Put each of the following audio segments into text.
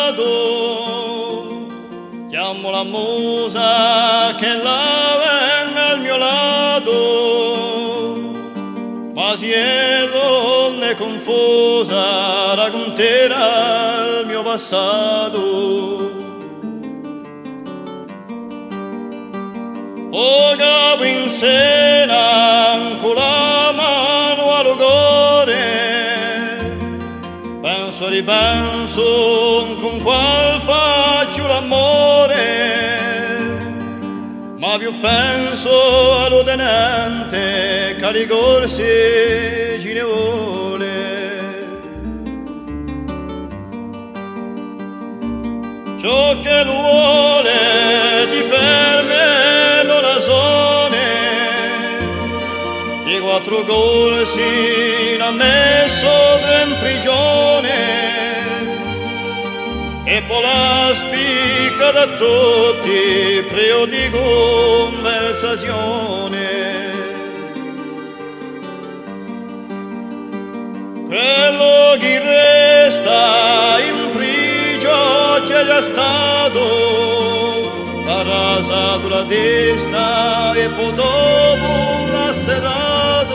lato, chiamo la musa che la venga al mio lato, ma si è donna confusa racconterà il mio passato. O capo in sena con la mano al cuore, penso ripenso con qual faccio l'amore, ma più penso allo tenente che li corsi ci ne vuole. Ciò che lui vuole di per me non la sone, di quattro corsi l'ha messo in prigione, e poi la spicca da tutti prio di conversazione. Quello che resta in prigio c'è già stato, rasato la testa e poi dopo l'ha serrato,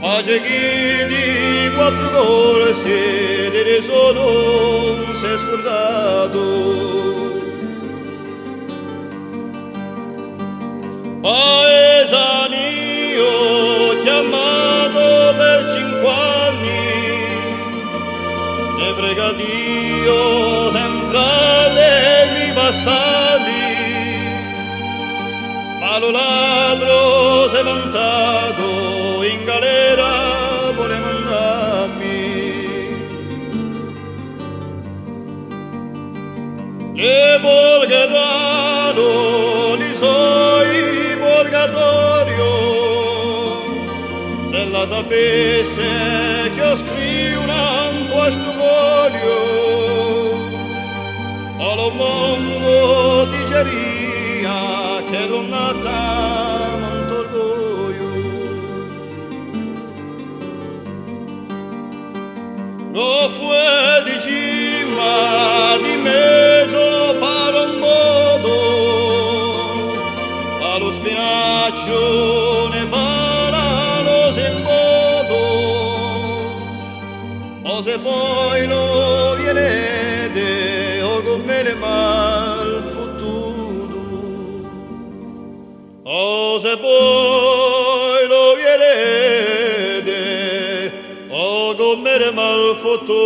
face chi di quattro corsi di solo si è scordato. Paesanio chiamato per 5 anni, ne prega Dio sempre allegri passali, ma lo ladro si è vantato in galera vuole mandarmi. E Borgherano li soi purgatorio, se la sapesse che io scrivo un questo voglio, allo mondo diceria che l'ho nata molto orgoglio. Lo fue di cima di mezzo para un modo, allo spinaccio ne farà lo sembodo, o se poi lo viene o come le mal fottuto, o se poi lo viene o come le mal fottuto.